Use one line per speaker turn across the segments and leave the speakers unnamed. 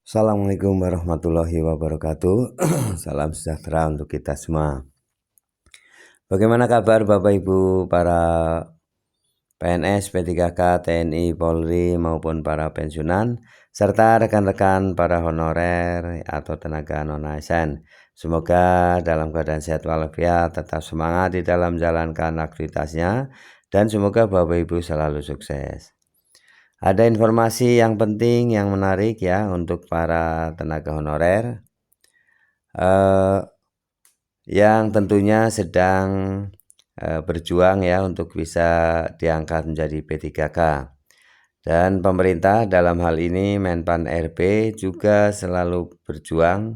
Assalamualaikum warahmatullahi wabarakatuh. Salam sejahtera untuk kita semua. Bagaimana kabar Bapak Ibu para PNS, P3K, TNI, Polri maupun para pensiunan serta rekan-rekan para honorer atau tenaga non-ASN. Semoga dalam keadaan sehat walafiat, tetap semangat di dalam menjalankan aktivitasnya, dan semoga Bapak Ibu selalu sukses. Ada informasi yang penting, yang menarik ya untuk para tenaga honorer yang tentunya sedang berjuang ya untuk bisa diangkat menjadi P3K. Dan pemerintah dalam hal ini Menpan RB juga selalu berjuang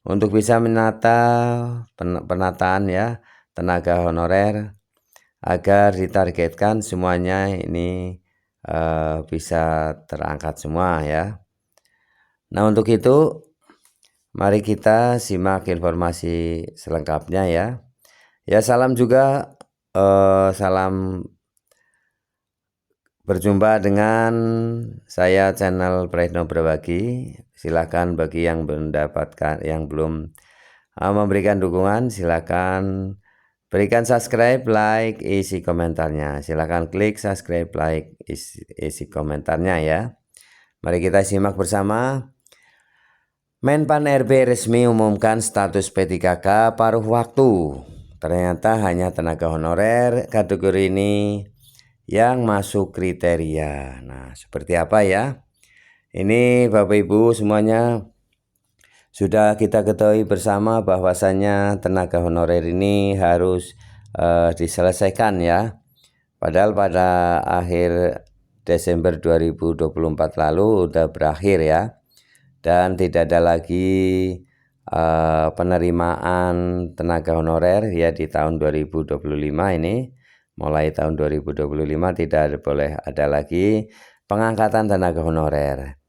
untuk bisa menata penataan ya tenaga honorer agar ditargetkan semuanya ini bisa terangkat semua ya. Nah, untuk itu mari kita simak informasi selengkapnya ya. Ya, salam juga salam berjumpa dengan saya channel Praetno Berbagi. Silakan bagi yang belum memberikan dukungan, silakan berikan subscribe, like, isi komentarnya. Silakan klik subscribe, like, isi komentarnya ya. Mari kita simak bersama. Menpan RB resmi umumkan status P3K paruh waktu. Ternyata hanya tenaga honorer kategori ini yang masuk kriteria. Nah, seperti apa ya? Ini Bapak Ibu semuanya sudah kita ketahui bersama bahwasannya tenaga honorer ini harus diselesaikan ya. Padahal pada akhir Desember 2024 lalu udah berakhir ya. Dan tidak ada lagi penerimaan tenaga honorer ya di tahun 2025 ini. Mulai tahun 2025 tidak boleh ada lagi pengangkatan tenaga honorer.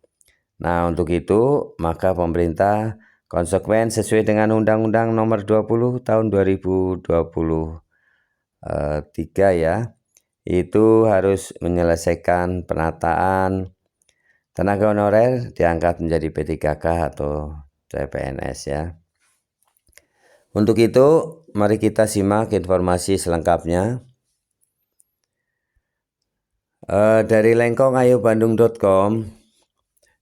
Nah, untuk itu maka pemerintah konsekuen sesuai dengan Undang-Undang Nomor 20 Tahun 2023 ya, itu harus menyelesaikan penataan tenaga honorer diangkat menjadi P3K atau CPNS ya. Untuk itu mari kita simak informasi selengkapnya. Dari lengkongayobandung.com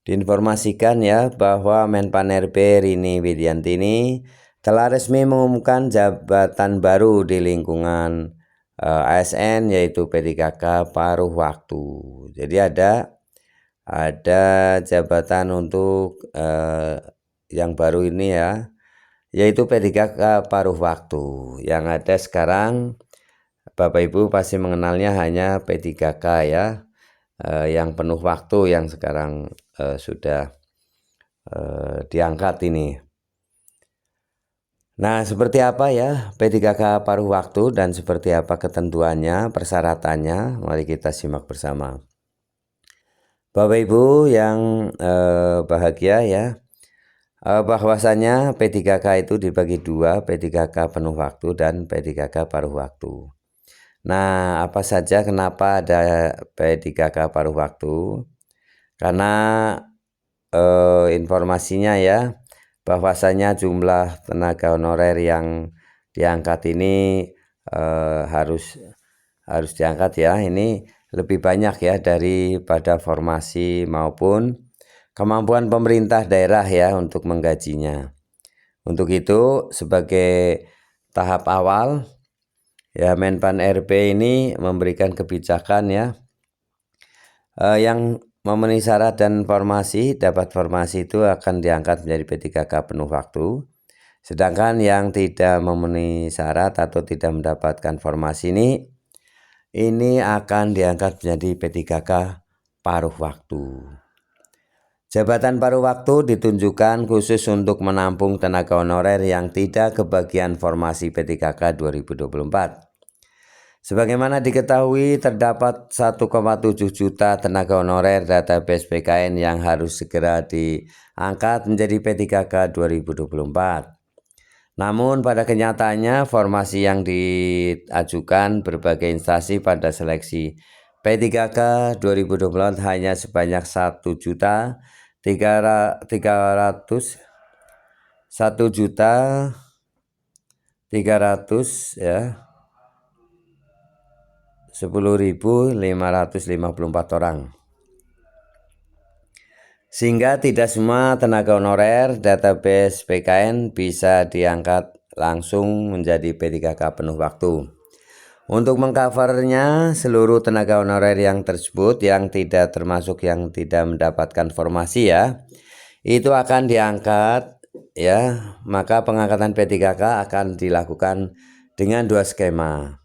diinformasikan ya bahwa Menpan RB Rini Widiantini telah resmi mengumumkan jabatan baru di lingkungan ASN yaitu P3K paruh waktu. Jadi ada jabatan untuk yang baru ini ya, yaitu P3K paruh waktu. Yang ada sekarang Bapak Ibu pasti mengenalnya hanya P3K ya, yang penuh waktu yang sekarang sudah diangkat ini. Nah, seperti apa ya P3K paruh waktu dan seperti apa ketentuannya, persyaratannya, mari kita simak bersama. Bapak Ibu yang bahagia ya, bahwasanya P3K itu dibagi dua, P3K penuh waktu dan P3K paruh waktu. Nah, apa saja kenapa ada P3K paruh waktu? Karena informasinya ya, bahwasanya jumlah tenaga honorer yang diangkat ini harus diangkat ya, ini lebih banyak ya daripada formasi maupun kemampuan pemerintah daerah ya untuk menggajinya. Untuk itu sebagai tahap awal ya Menpan RB ini memberikan kebijakan ya yang memenuhi syarat dan formasi, dapat formasi itu akan diangkat menjadi P3K penuh waktu. Sedangkan yang tidak memenuhi syarat atau tidak mendapatkan formasi ini akan diangkat menjadi P3K paruh waktu. Jabatan paruh waktu ditunjukkan khusus untuk menampung tenaga honorer yang tidak kebagian formasi P3K 2024. Sebagaimana diketahui, terdapat 1,7 juta tenaga honorer database PKN yang harus segera diangkat menjadi P3K 2024. Namun pada kenyataannya formasi yang diajukan berbagai instansi pada seleksi P3K 2024 hanya sebanyak 1 1.300.300 ya 10.554 orang. Sehingga tidak semua tenaga honorer database PKN bisa diangkat langsung menjadi P3K penuh waktu. Untuk mengcovernya, seluruh tenaga honorer yang tersebut yang tidak termasuk yang tidak mendapatkan formasi ya, itu akan diangkat ya. Maka pengangkatan P3K akan dilakukan dengan 2 skema.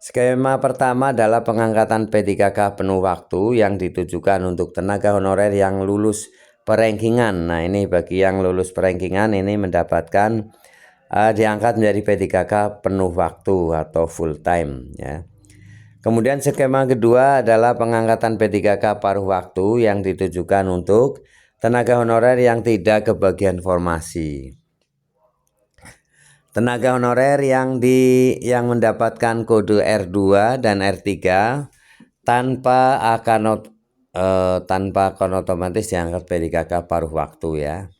Skema pertama adalah pengangkatan P3K penuh waktu yang ditujukan untuk tenaga honorer yang lulus perankingan. Nah, ini bagi yang lulus perankingan ini mendapatkan diangkat menjadi P3K penuh waktu atau full time ya. Kemudian skema kedua adalah pengangkatan P3K paruh waktu yang ditujukan untuk tenaga honorer yang tidak kebagian formasi. Tenaga honorer yang mendapatkan kode R2 dan R3 tanpa akan otomatis diangkat P3K paruh waktu ya.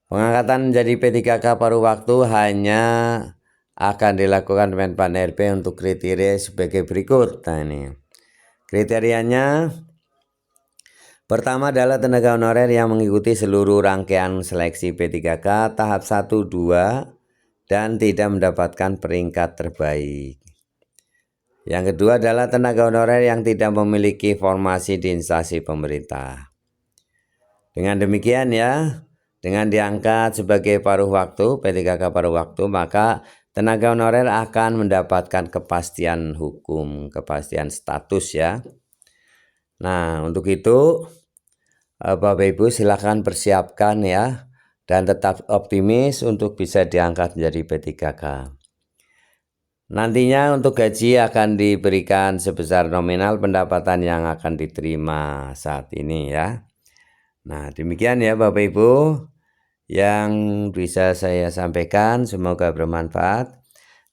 Pengangkatan menjadi P3K paruh waktu hanya akan dilakukan Menpan RB untuk kriteria sebagai berikut. Nah, ini kriterianya. Pertama adalah tenaga honorer yang mengikuti seluruh rangkaian seleksi P3K tahap 1, 2 dan tidak mendapatkan peringkat terbaik. Yang kedua adalah tenaga honorer yang tidak memiliki formasi di instansi pemerintah. Dengan demikian ya, dengan diangkat sebagai paruh waktu, P3K paruh waktu, maka tenaga honorer akan mendapatkan kepastian hukum, kepastian status ya. Nah, untuk itu Bapak Ibu silakan persiapkan ya, dan tetap optimis untuk bisa diangkat menjadi P3K. Nantinya untuk gaji akan diberikan sebesar nominal pendapatan yang akan diterima saat ini ya. Nah, demikian ya Bapak Ibu yang bisa saya sampaikan, semoga bermanfaat.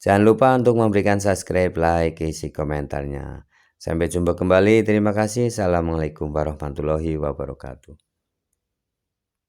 Jangan lupa untuk memberikan subscribe, like, isi komentarnya. Sampai jumpa kembali, terima kasih. Assalamualaikum warahmatullahi wabarakatuh.